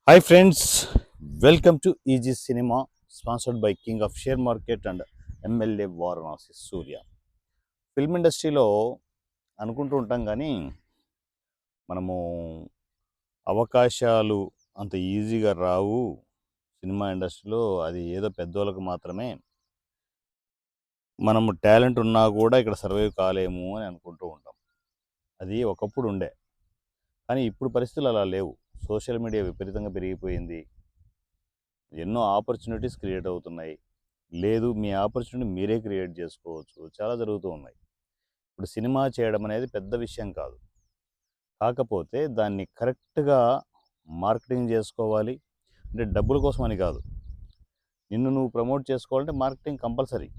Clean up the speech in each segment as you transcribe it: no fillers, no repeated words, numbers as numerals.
Hi friends, welcome to EG Cinema, sponsored by King of Share Market and MLA Varanasi Surya. Film ఇండస్ట్రీలో అనుకుంటూ ఉంటాం కానీ మనము అవకాశాలు అంత ఈజీగా రావు. సినిమా ఇండస్ట్రీలో అది ఏదో పెద్దోళ్ళకు మాత్రమే. మనము టాలెంట్ ఉన్నా కూడా ఇక్కడ సర్వైవ్ కాలేము అని అనుకుంటూ ఉంటాం. అది ఒకప్పుడు ఉండే, కానీ ఇప్పుడు పరిస్థితులు అలా లేవు. సోషల్ మీడియా విపరీతంగా పెరిగిపోయింది. ఎన్నో ఆపర్చునిటీస్ క్రియేట్ అవుతున్నాయి. లేదు, మీ ఆపర్చునిటీ మీరే క్రియేట్ చేసుకోవచ్చు. చాలా జరుగుతూ ఉన్నాయి. ఇప్పుడు సినిమా చేయడం అనేది పెద్ద విషయం కాదు. కాకపోతే దాన్ని కరెక్ట్గా మార్కెటింగ్ చేసుకోవాలి. అంటే డబ్బుల కోసం అని కాదు, నిన్ను నువ్వు ప్రమోట్ చేసుకోవాలంటే మార్కెటింగ్ కంపల్సరీ.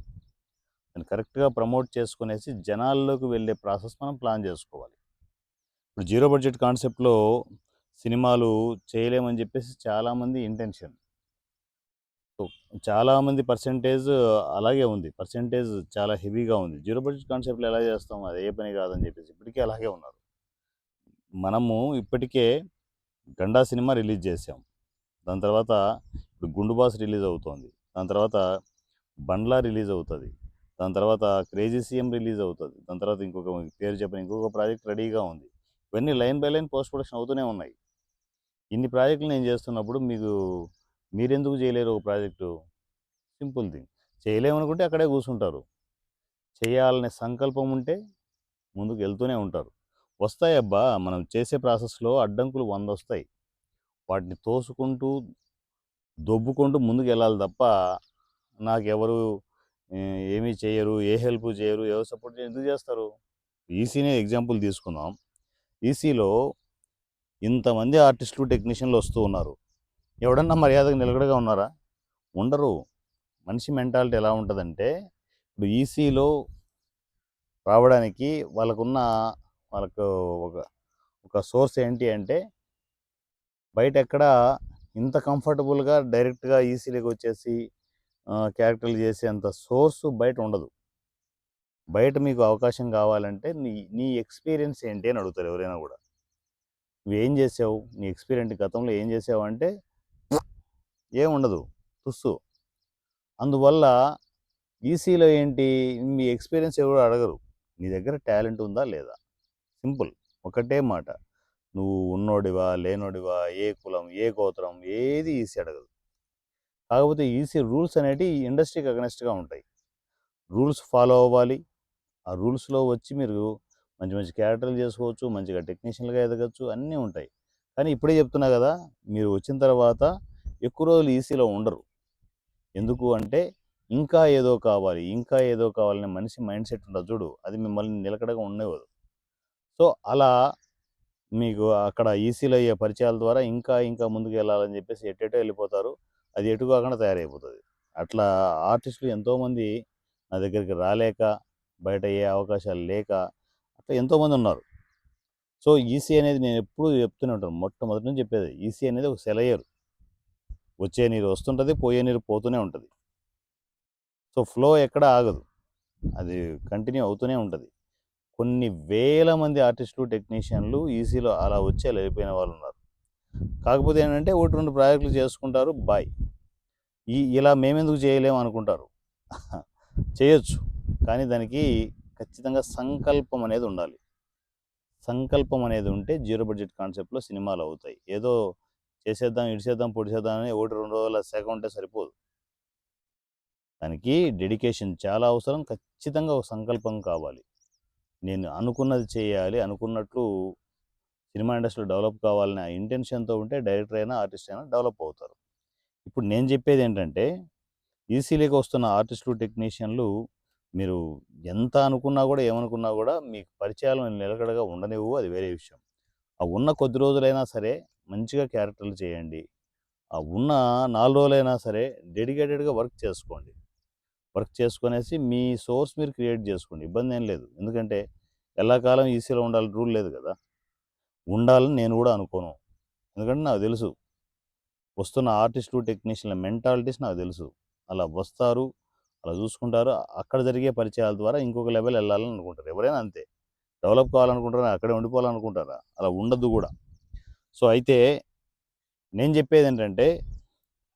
దాన్ని కరెక్ట్గా ప్రమోట్ చేసుకునేసి జనాల్లోకి వెళ్ళే ప్రాసెస్ మనం ప్లాన్ చేసుకోవాలి. ఇప్పుడు జీరో బడ్జెట్ కాన్సెప్ట్లో సినిమాలు చేయలేమని చెప్పేసి చాలామంది ఇంటెన్షన్. సో చాలామంది పర్సెంటేజ్ అలాగే ఉంది. పర్సెంటేజ్ చాలా హెవీగా ఉంది. జీరో బడ్జెట్ కాన్సెప్ట్లో ఎలా చేస్తాం, అది ఏ పని కాదని చెప్పేసి ఇప్పటికీ అలాగే ఉన్నారు. మనము ఇప్పటికే గండా సినిమా రిలీజ్ చేసాం. దాని తర్వాత ఇప్పుడు గుండు బాస్ రిలీజ్ అవుతోంది. దాని తర్వాత బండ్లా రిలీజ్ అవుతుంది. దాని తర్వాత క్రేజీ సీఎం రిలీజ్ అవుతుంది. దాని తర్వాత ఇంకొక పేరు చెప్పిన ఇంకొక ప్రాజెక్ట్ రెడీగా ఉంది. ఇవన్నీ line by line post production అవుతూనే ఉన్నాయి. ఇన్ని ప్రాజెక్టులు నేను చేస్తున్నప్పుడు మీరెందుకు చేయలేరు ఒక ప్రాజెక్టు? Simple thing. చేయలేమనుకుంటే అక్కడే కూర్చుంటారు. చేయాలనే సంకల్పం ఉంటే ముందుకు వెళ్తూనే ఉంటారు. వస్తాయి అబ్బా, మనం చేసే ప్రాసెస్లో అడ్డంకులు 100 వస్తాయి. వాటిని తోసుకుంటూ దొబ్బుకుంటూ ముందుకు వెళ్ళాలి తప్ప నాకెవరు ఏమీ చేయరు, ఏ హెల్ప్ చేయరు, ఎవరు సపోర్ట్ ఎందుకు చేస్తారు? ఈసీనే ఎగ్జాంపుల్ తీసుకుందాం. ఈసీలో ఇంతమంది ఆర్టిస్టులు టెక్నీషియన్లు వస్తూ ఉన్నారు. ఎవడన్నా మర్యాదగా నిలకడగా ఉన్నారా? ఉండరు. మనిషి మెంటాలిటీ ఎలా ఉంటుందంటే, ఇప్పుడు ఈసీలో రావడానికి వాళ్ళకు ఒక ఒక సోర్స్ ఏంటి అంటే, బయట ఎక్కడ ఇంత కంఫర్టబుల్గా డైరెక్ట్గా ఈసీలోకి వచ్చేసి క్యారెక్టర్లు చేసే అంత సోర్సు బయట ఉండదు. బయట మీకు అవకాశం కావాలంటే నీ నీ ఎక్స్పీరియన్స్ ఏంటి అని అడుగుతారు ఎవరైనా కూడా. నువ్వేం చేసావు, నీ ఎక్స్పీరియన్స్ గతంలో ఏం చేసావు అంటే ఏముండదు, తుస్సు. అందువల్ల ఈసీలో ఏంటి, మీ ఎక్స్పీరియన్స్ ఎవరు అడగరు. నీ దగ్గర టాలెంట్ ఉందా లేదా, సింపుల్. ఒకటే మాట, నువ్వు ఉన్నోడివా లేనోడివా, ఏ కులం ఏ గోత్రం ఏది ఈసీ అడగదు. కాకపోతే ఈసీ రూల్స్ అనేవి ఇండస్ట్రీకి అగనెస్ట్గా ఉంటాయి. రూల్స్ ఫాలో అవ్వాలి. ఆ రూల్స్లో వచ్చి మీరు మంచి మంచి క్యారెక్టర్లు చేసుకోవచ్చు, మంచిగా టెక్నీషియన్లుగా ఎదగచ్చు, అన్నీ ఉంటాయి. కానీ ఇప్పుడే చెప్తున్నా కదా, మీరు వచ్చిన తర్వాత ఎక్కువ రోజులు ఈసీలో ఉండరు. ఎందుకు అంటే ఇంకా ఏదో కావాలి, ఇంకా ఏదో కావాలనే మనిషి మైండ్ సెట్ ఉండదు చూడు, అది మిమ్మల్ని నిలకడగా ఉండేవదు. సో అలా మీకు అక్కడ ఈసీలో అయ్యే పరిచయాల ద్వారా ఇంకా ఇంకా ముందుకు వెళ్ళాలని చెప్పేసి ఎటెటో వెళ్ళిపోతారు. అది ఎటు కాకుండా తయారైపోతుంది. అట్లా ఆర్టిస్టులు ఎంతోమంది నా దగ్గరికి రాలేక, బయట ఏ అవకాశాలు లేక అట్లా ఎంతోమంది ఉన్నారు. సో ఈసీ అనేది నేను ఎప్పుడూ చెప్తూనే ఉంటాను, మొట్టమొదటి నుంచి చెప్పేది, ఈసీ అనేది ఒక సెలయేరు. వచ్చే నీరు వస్తుంటుంది, పోయే నీరు పోతూనే ఉంటుంది. సో ఫ్లో ఎక్కడ ఆగదు, అది కంటిన్యూ అవుతూనే ఉంటుంది. కొన్ని వేల మంది ఆర్టిస్టులు టెక్నీషియన్లు ఈసీలో అలా వచ్చి అలా వెళ్ళిపోయిన వాళ్ళు ఉన్నారు. కాకపోతే ఏంటంటే ఒకటి రెండు ప్రాజెక్టులు చేసుకుంటారు, బాయ్. ఇలా మేమెందుకు చేయలేము అనుకుంటారు. చేయొచ్చు, కానీ దానికి ఖచ్చితంగా సంకల్పం అనేది ఉండాలి. సంకల్పం అనేది ఉంటే జీరో బడ్జెట్ కాన్సెప్ట్లో సినిమాలు అవుతాయి. ఏదో చేసేద్దాం ఇడిసేద్దాం పొడిసేద్దాం అని ఒకటి 2 రోజుల శాఖ ఉంటే సరిపోదు. దానికి డెడికేషన్ చాలా అవసరం. ఖచ్చితంగా ఒక సంకల్పం కావాలి. నేను అనుకున్నది చేయాలి, అనుకున్నట్లు సినిమా ఇండస్ట్రీలో డెవలప్ కావాలనే ఆ ఇంటెన్షన్తో ఉంటే డైరెక్టర్ అయినా ఆర్టిస్ట్ అయినా డెవలప్ అవుతారు. ఇప్పుడు నేను చెప్పేది ఏంటంటే, ఈసీలోకి వస్తున్న ఆర్టిస్టులు టెక్నీషియన్లు మీరు ఎంత అనుకున్నా కూడా ఏమనుకున్నా కూడా మీకు పరిచయాలు నిలకడగా ఉండనివ్వు, అది వేరే విషయం. ఆ ఉన్న కొద్ది రోజులైనా సరే మంచిగా క్యారెక్టర్లు చేయండి. ఆ ఉన్న 4 రోజులైనా సరే డెడికేటెడ్గా వర్క్ చేసుకోండి. వర్క్ చేసుకునేసి మీ సోర్స్ మీరు క్రియేట్ చేసుకోండి, ఇబ్బంది ఏం లేదు. ఎందుకంటే ఎల్లకాలం ఈసీలో ఉండాలి రూల్ లేదు కదా. ఉండాలని నేను కూడా అనుకోను. ఎందుకంటే నాకు తెలుసు, వస్తున్న ఆర్టిస్టులు టెక్నీషియన్ల మెంటాలిటీస్ నాకు తెలుసు. అలా వస్తారు, అలా చూసుకుంటారు. అక్కడ జరిగే పరిచయాల ద్వారా ఇంకొక లెవెల్ వెళ్ళాలని అనుకుంటారు. ఎవరైనా అంతే. డెవలప్ కావాలనుకుంటారా, అక్కడే ఉండిపోవాలనుకుంటారా? అలా ఉండద్దు కూడా. సో అయితే నేను చెప్పేది ఏంటంటే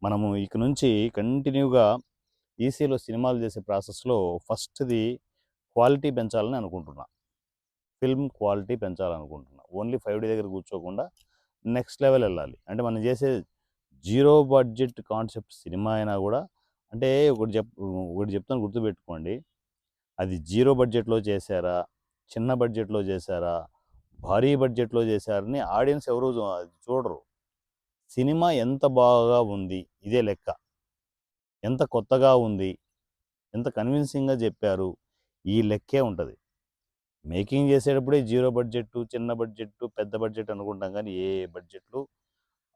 మనము ఇక నుంచి కంటిన్యూగా ఈసీలో సినిమాలు చేసే ప్రాసెస్లో ఫస్ట్ది క్వాలిటీ పెంచాలని అనుకుంటున్నా. Film quality పెంచాలనుకుంటున్నా. ఓన్లీ 5D దగ్గర కూర్చోకుండా నెక్స్ట్ లెవెల్ వెళ్ళాలి. అంటే మనం చేసే జీరో బడ్జెట్ కాన్సెప్ట్ సినిమా అయినా కూడా అంటే ఒకటి చెప్తాను గుర్తుపెట్టుకోండి. అది జీరో బడ్జెట్‌లో చేశారా? చిన్న బడ్జెట్‌లో చేశారా? భారీ బడ్జెట్‌లో చేశారని ఆడియన్స్ ఎవరు చూడరు. సినిమా ఎంత బాగా ఉంది ఇదే లెక్క. ఎంత కొత్తగా ఉంది, ఎంత కన్విన్సింగ్‌గా చెప్పారు, ఈ లెక్కే ఉంటది. మేకింగ్ చేసేటప్పుడే జీరో బడ్జెట్టు, చిన్న బడ్జెట్టు, పెద్ద బడ్జెట్ అనుకుంటాం కానీ ఏ బడ్జెట్‌లు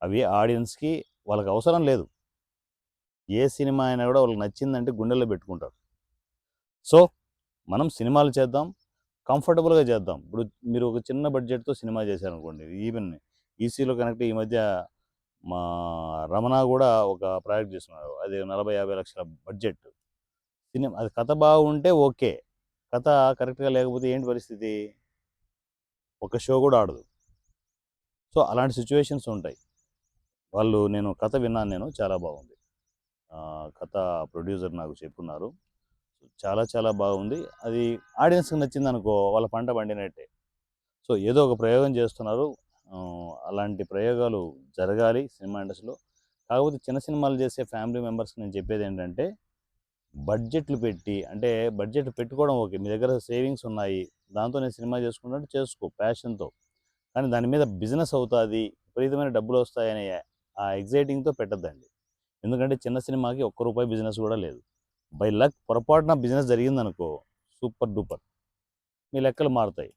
అవి ఆడియన్స్‌కి వాళ్ళకి అవసరం లేదు. ఏ సినిమా అయినా కూడా వాళ్ళకి నచ్చిందంటే గుండెల్లో పెట్టుకుంటారు. సో, మనం సినిమాలు చేద్దాం. కంఫర్టబుల్‌గా చేద్దాం. ఇప్పుడు మీరు ఒక చిన్న బడ్జెట్‌తో సినిమా చేశారనుకోండి. ఈవెన్ ఈసీలో కనెక్ట్ ఈ మధ్య మా రమణ గూడా ఒక ప్రాజెక్ట్ చేస్తున్నారు. అది 40, 50 లక్షల బడ్జెట్. అది కథ బాగుంటే ఓకే. కథ కరెక్ట్‌గా లేకపోతే ఏంటి పరిస్థితి? ఒక షో కూడా ఆడదు. సో, అలాంటి సిట్యుయేషన్స్ ఉంటాయి. నేను కథ విన్నాను నేను. చాలా బాగుంది. కథ ప్రొడ్యూసర్ నాకు చెప్పున్నారు. చాలా చాలా బాగుంది. అది ఆడియన్స్‌కి నచ్చిందనుకో వాళ్ళ పంట పండినట్టే. సో, ఏదో ఒక ప్రయోగం చేస్తున్నారు. అలాంటి ప్రయోగాలు జరగాలి సినిమా ఇండస్ట్రీలో. కాకపోతే చిన్న సినిమాలు చేసే ఫ్యామిలీ మెంబర్స్‌కి నేను చెప్పేదేంటంటే, బడ్జెట్‌లు పెట్టి అంటే బడ్జెట్ పెట్టుకోవడం ఓకే. మీ దగ్గర సేవింగ్స్ ఉన్నాయి. దాంతో నేను సినిమా చేసుకున్నట్టు చేసుకో ప్యాషన్‌తో. కానీ దాని మీద బిజినెస్ అవుతాది, విపరీతమైన డబ్బులొస్తాయనే ఆ ఎక్సైటింగ్‌తో పెట్టొద్దండి. ఎందుకంటే చిన్న సినిమాకి ఒక్క రూపాయి బిజినెస్ కూడా లేదు. బై లక్ పొరపాటున బిజినెస్ జరిగిందనుకో సూపర్ డూపర్. మీ లెక్కలు మారుతాయి.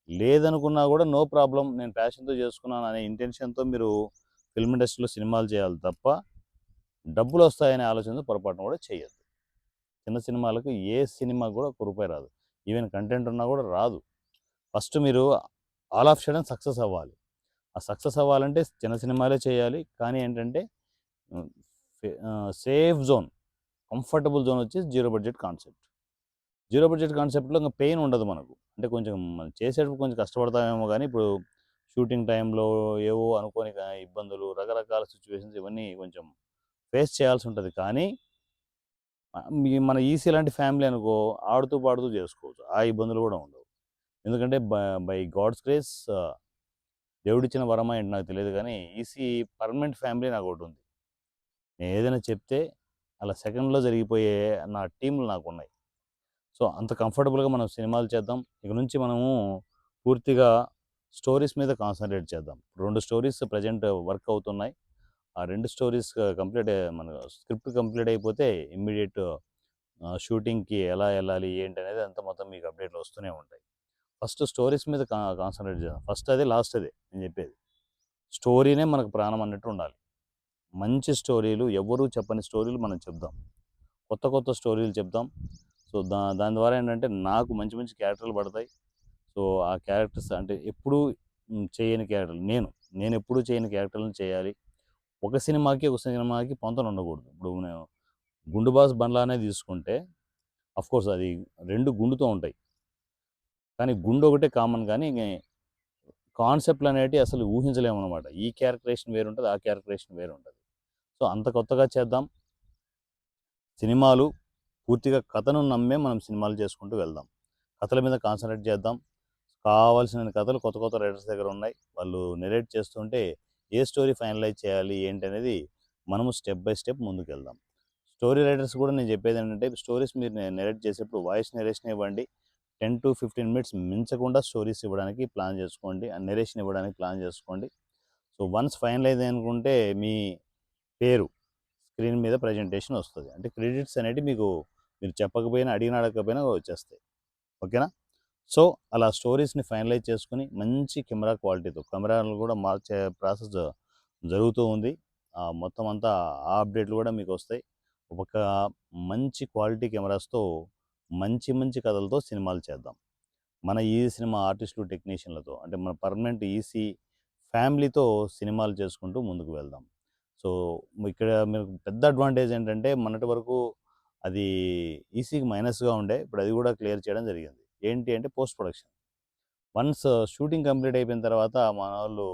లేదనుకున్నా కూడా నో ప్రాబ్లమ్ నేను ప్యాషన్‌తో చేసుకున్నాను అనే ఇంటెన్షన్‌తో మీరు ఫిల్మ్ ఇండస్ట్రీలో సినిమాలు చేయాలి తప్ప, డబ్బులొస్తాయనే ఆలోచనతో పొరపాటున కూడా చేయొద్దు. చిన్న సినిమాలకు ఏ సినిమాకి కూడా ఒక్క రూపాయి రాదు. ఈవెన్ కంటెంట్ ఉన్నా కూడా రాదు. ఫస్ట్ మీరు ఆల్ ఆఫ్ సడెన్ సక్సెస్ అవ్వాలి. ఆ సక్సెస్ అవ్వాలంటే చిన్న సినిమాలే చేయాలి. కానీ ఏంటంటే హ్మ్, సేఫ్ జోన్, కంఫర్టబుల్ జోన్ వచ్చేసి zero budget concept. Zero budget కాన్సెప్ట్‌లో ఇంక పెయిన్ ఉండదు మనకు. అంటే కొంచెం మనం చేసేటప్పుడు కొంచెం కష్టపడతామేమో గానీ, ఇప్పుడు షూటింగ్ టైంలో ఏవో అనుకోని ఇబ్బందులు, రకరకాల సిట్యుయేషన్స్ ఇవన్నీ కొంచెం ఫేస్ చేయాల్సుంటది. కానీ మన ఈసీ లాంటి ఫ్యామిలీ అనుకో ఆడుతూ, పాడుతూ చేసుకోవచ్చు. ఆ ఇబ్బందులు గూడా ఉండవు. ఎందుకంటే బై గాడ్స్ గ్రేస్ దేవుడిచ్చిన వరమా ఏంటో నాకు తెలీదు గానీ, ఈసీ పర్మనెంట్ ఫ్యామిలీ నాకోటుంది. నేనేదైనా చెప్తే అలా సెకండ్‌లో జరిగిపోయే నా టీమ్‌లు నాకున్నాయి. సో, అంత కంఫర్టబుల్‌గా మనం సినిమాలు చేద్దాం. ఇక నుంచి మనము పూర్తిగా స్టోరీస్ మీద కాన్సంట్రేట్ చేద్దాం. 2 స్టోరీస్ ప్రెజెంట్ వర్క్ అవుతున్నాయి. ఆ 2 స్టోరీస్ మన స్క్రిప్ట్ కంప్లీట్ అయిపోతే ఇమ్మీడియేట్ షూటింగ్‌కి ఎలా ఎళ్ళాలి, ఏంటనేది అంతా మొత్తం మీకు అప్డేట్‌లు వస్తూనే ఉంటాయి. ఫస్ట్ స్టోరీస్ మీద కాన్సంట్రేట్ చేద్దాం. ఫస్ట్ అదే, లాస్ట్ అదే నేను చెప్పేది. స్టోరీనే మనకు ప్రాణం అన్నట్టు ఉండాలి. మంచి స్టోరీలు, ఎవ్వరూ చెప్పని స్టోరీలు మనం చెప్దాం. కొత్త కొత్త స్టోరీలు చెప్దాం. సో, దాని ద్వారా ఏంటంటే నాకు మంచి మంచి క్యారెక్టర్లు పడతాయి. సో, ఆ క్యారెక్టర్స్ అంటే ఎప్పుడూ చేయని క్యారెక్టర్లు నేనెప్పుడూ చేయని క్యారెక్టర్‌లను చేయాలి. ఒక సినిమాకి పొంతన ఉండకూడదు. ఇప్పుడు నేను 'గుండుబాస్ బండ్లానే' తీసుకుంటే ఆఫ్‌కోర్స్ అది 2 గుండుతో ఉంటాయి. కానీ గుండు ఒకటే కామన్ గానీ కాన్సెప్ట్‌లనేటివి అసలు ఊహించలేమనమాట. ఈ క్యారెక్టరేషన్ వేరుంటది. ఆ క్యారెక్టరేషన్ వేరుంటది. సో, అంత కొత్తగా చేద్దాం. సినిమాలు పూర్తిగా కథను నమ్మే మనం సినిమాలు చేసుకుంటూ వెళ్దాం. కథల మీద కాన్సంట్రేట్ చేద్దాం. కావాల్సిన కథలు కొత్త కొత్త రైటర్స్ దగ్గర ఉన్నాయి. వాళ్ళు నెరేట్ చేస్తుంటే ఏ స్టోరీ ఫైనలైజ్ చేయాలి ఏంటనేది మనము స్టెప్ బై స్టెప్ ముందుకెళ్దాం. స్టోరీ రైటర్స్ కూడా నేను చెప్పేదేంటంటే స్టోరీస్ మీరు నెరేట్ చేసేప్పుడు వాయిస్ నెరేషన్ ఇవ్వండి. 10-15 మినిట్స్ మించకుండా స్టోరీస్ ఇవ్వడానికి ప్లాన్ చేసుకోండి. నెరేషన్ ఇవ్వడానికి ప్లాన్ చేసుకోండి. సో, వన్స్ ఫైనలైజ్ అనుకుంటే మీ పేరు స్క్రీన్ మీద ప్రజెంటేషన్ వస్తది. అంటే క్రెడిట్స్ అనేటివి మీరు చెప్పకపోయినా, అడిగినా అడగకపోయినా వచ్చేస్తాయి. ఓకేనా? సో, అలా స్టోరీస్‌ని ఫైనలైజ్ చేసుకొని మంచి కెమెరా క్వాలిటీతో కెమెరాలు కూడా మార్చే ప్రాసెస్ జరుగుతూ ఉంది. మొత్తం అంతా ఆ అప్డేట్‌లు కూడా మీకొస్తాయి. ఒక మంచి క్వాలిటీ కెమెరాస్‌తో మంచి మంచి కథలతో సినిమాలు చేద్దాం. మన ఈ సినిమా ఆర్టిస్టులు, టెక్నీషియన్‌లతో అంటే మన పర్మనెంట్ ఈసీ ఫ్యామిలీతో సినిమాలు చేసుకుంటూ ముందుకు వెళ్దాం. సో, ఇక్కడ మీకు పెద్ద అడ్వాంటేజ్ ఏంటంటే మొన్నటి వరకు అది ఈసీకి మైనస్‌గా ఉండే. ఇప్పుడు అది కూడా క్లియర్ చేయడం జరిగింది. ఏంటి అంటే post production. Once shooting complete అయిపోయిన తర్వాత మనోళ్ళు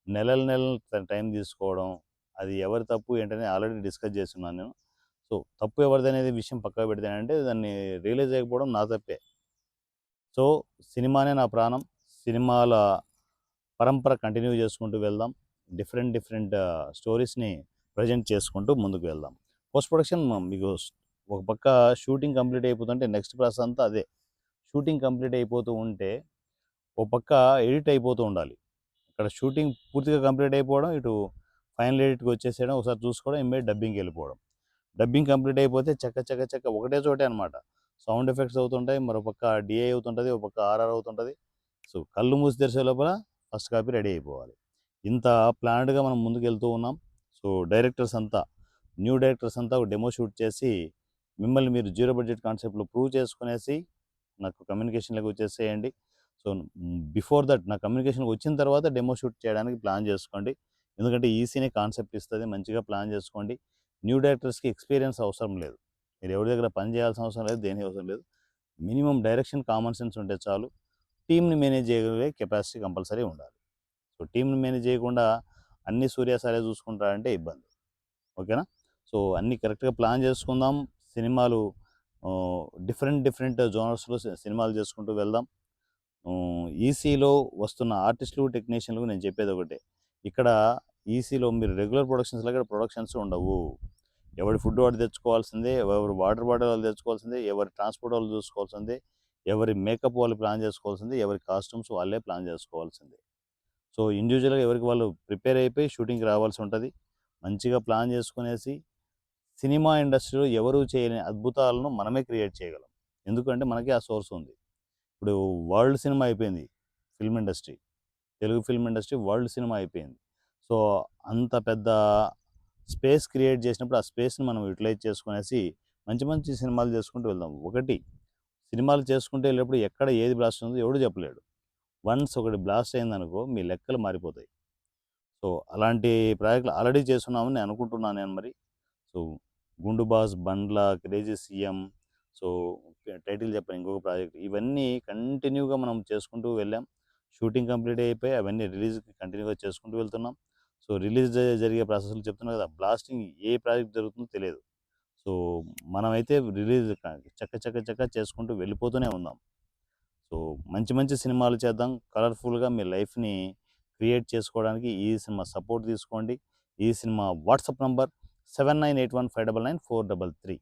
నెలలు నెలలు టైం తీసుకోవడం, అది ఎవరి తప్పు ఏంటని ఆల్రెడీ డిస్కస్ చేస్తున్నాను నేను. సో తప్పు ఎవరిదనేది విషయం పక్కకు పెడితేనంటే దాన్ని రియలైజ్ చేయకపోవడం నా తప్పే. సో సినిమానే నా ప్రాణం. సినిమాల పరంపర కంటిన్యూ చేసుకుంటూ వెళ్దాం. డిఫరెంట్ డిఫరెంట్ స్టోరీస్ని ప్రజెంట్ చేసుకుంటూ ముందుకు వెళ్దాం. పోస్ట్ ప్రొడక్షన్ మీకు ఒక పక్క షూటింగ్ కంప్లీట్ అయిపోతుంటే నెక్స్ట్ ప్రాసెస్ అంతా అదే. షూటింగ్ కంప్లీట్ అయిపోతూ ఉంటే ఒక పక్క ఎడిట్ అయిపోతూ ఉండాలి. ఇక్కడ షూటింగ్ పూర్తిగా కంప్లీట్ అయిపోవడం, ఇటు ఫైనల్ ఎడిట్కి వచ్చేసేయడం, ఒకసారి చూసుకోవడం, ఇమ్మీడియట్ డబ్బింగ్కి వెళ్ళిపోవడం. డబ్బింగ్ కంప్లీట్ అయిపోతే చక్క చక్క చక్క ఒకటే చోటే అనమాట. సౌండ్ ఎఫెక్ట్స్ అవుతుంటాయి, మరో పక్క డిఏ అవుతుంటుంది, ఒక పక్క ఆర్ఆర్ అవుతుంటుంది. సో కళ్ళు మూసి తెరిసే లోపల ఫస్ట్ కాపీ రెడీ అయిపోవాలి. ఇంత ప్లాన్డ్గా మనం ముందుకు వెళ్తూ ఉన్నాం. సో డైరెక్టర్స్ అంతా, న్యూ డైరెక్టర్స్ అంతా ఒక డెమో షూట్ చేసి మిమ్మల్ని మీరు జీరో బడ్జెట్ కాన్సెప్ట్లో ప్రూవ్ చేసుకునేసి నాకు కమ్యూనికేషన్లోకి వచ్చేసేయండి. సో బిఫోర్ దట్ నా కమ్యూనికేషన్కి వచ్చిన తర్వాత డెమో షూట్ చేయడానికి ప్లాన్ చేసుకోండి. ఎందుకంటే ఈసీనే కాన్సెప్ట్ ఇస్తుంది, మంచిగా ప్లాన్ చేసుకోండి. న్యూ డైరెక్టర్స్కి ఎక్స్పీరియన్స్ అవసరం లేదు. మీరు ఎవరి దగ్గర పని చేయాల్సిన అవసరం లేదు, దేనికి అవసరం లేదు. మినిమం డైరెక్షన్, కామన్ సెన్స్ ఉంటే చాలు. టీమ్ని మేనేజ్ చేయగలిగే కెపాసిటీ కంపల్సరీ ఉండాలి. సో టీమ్ని మేనేజ్ చేయకుండా అన్ని సూర్యాసారే చూసుకుంటారంటే ఇబ్బంది. ఓకేనా? సో అన్నీ కరెక్ట్గా ప్లాన్ చేసుకుందాం. సినిమాలు డిఫరెంట్ డిఫరెంట్ జోనర్స్లో సినిమాలు చేసుకుంటూ వెళ్దాం. ఈసీలో వస్తున్న ఆర్టిస్టులు, టెక్నీషియన్లకు నేను చెప్పేది ఒకటే. ఇక్కడ ఈసీలో మీరు రెగ్యులర్ ప్రొడక్షన్స్లో ఇక్కడ ప్రొడక్షన్స్ ఉండవు. ఎవరి ఫుడ్ వాడు తెచ్చుకోవాల్సిందే, ఎవరి వాటర్ బాటిల్ వాళ్ళు తెచ్చుకోవాల్సిందే, ఎవరి ట్రాన్స్పోర్ట్ వాళ్ళు చూసుకోవాల్సిందే, ఎవరి మేకప్ వాళ్ళు ప్లాన్ చేసుకోవాల్సిందే, ఎవరి కాస్ట్యూమ్స్ వాళ్ళే ప్లాన్ చేసుకోవాల్సిందే. సో ఇండివిజువల్గా ఎవరికి వాళ్ళు ప్రిపేర్ అయిపోయి షూటింగ్కి రావాల్సి ఉంటుంది. మంచిగా ప్లాన్ చేసుకునేసి సినిమా ఇండస్ట్రీలో ఎవరు చేయలేని అద్భుతాలను మనమే క్రియేట్ చేయగలం. ఎందుకంటే మనకి ఆ సోర్స్ ఉంది. ఇప్పుడు వరల్డ్ సినిమా అయిపోయింది film industry. Telugu film industry world cinema అయిపోయింది. సో అంత పెద్ద స్పేస్ క్రియేట్ చేసినప్పుడు ఆ స్పేస్ని మనం యూటిలైజ్ చేసుకునేసి మంచి మంచి సినిమాలు చేసుకుంటూ వెళ్దాం. ఒకటి, సినిమాలు చేసుకుంటూ వెళ్ళేటప్పుడు ఎక్కడ ఏది బ్లాస్ట్ ఉందో ఎవడు చెప్పలేడు. వన్స్ ఒకటి బ్లాస్ట్ అయిందనుకో మీ లెక్కలు మారిపోతాయి. సో అలాంటి ప్రాజెక్టులు ఆల్రెడీ చేస్తున్నామని నేను అనుకుంటున్నాను నేను మరి. సో గుండు బాస్, బండ్ల, క్రేజీ సీఎం, సో టైటిల్ చెప్పాను ఇంకొక ప్రాజెక్ట్, ఇవన్నీ కంటిన్యూగా మనం చేసుకుంటూ వెళ్ళాం. షూటింగ్ కంప్లీట్ అయిపోయి అవన్నీ రిలీజ్కి కంటిన్యూగా చేసుకుంటూ వెళ్తున్నాం. సో రిలీజ్ జరిగే ప్రాసెస్లు చెప్తున్నాం కదా, బ్లాస్టింగ్ ఏ ప్రాజెక్ట్ జరుగుతుందో తెలియదు. సో మనమైతే రిలీజ్ చక్క చక్క చక్క చేసుకుంటూ వెళ్ళిపోతూనే ఉన్నాం. సో మంచి మంచి సినిమాలు చేద్దాం. కలర్ఫుల్గా మీ లైఫ్ని క్రియేట్ చేసుకోవడానికి ఈ సినిమా సపోర్ట్ తీసుకోండి. ఈ సినిమా వాట్సాప్ నంబర్ 7981599433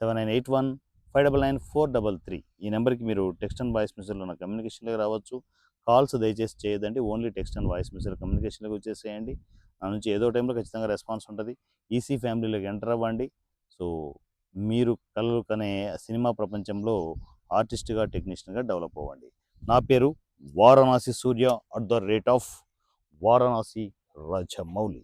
7981599433. ఈ నెంబర్కి మీరు టెక్స్ట్ అండ్ వాయిస్ మెసేజ్లో నా కమ్యూనికేషన్లోకి రావచ్చు. కాల్స్ దయచేసి చేయదండి, only text and voice message కమ్యూనికేషన్లోకి వచ్చేసేయండి. నా నుంచి ఏదో టైంలో ఖచ్చితంగా రెస్పాన్స్ ఉంటుంది. ఈసీ ఫ్యామిలీలోకి ఎంటర్ అవ్వండి. సో మీరు కలలు కనే సినిమా ప్రపంచంలో ఆర్టిస్ట్గా, టెక్నీషియన్గా డెవలప్ అవ్వండి. నా పేరు వారణాసి సూర్య @ వారణాసి రాజమౌళి.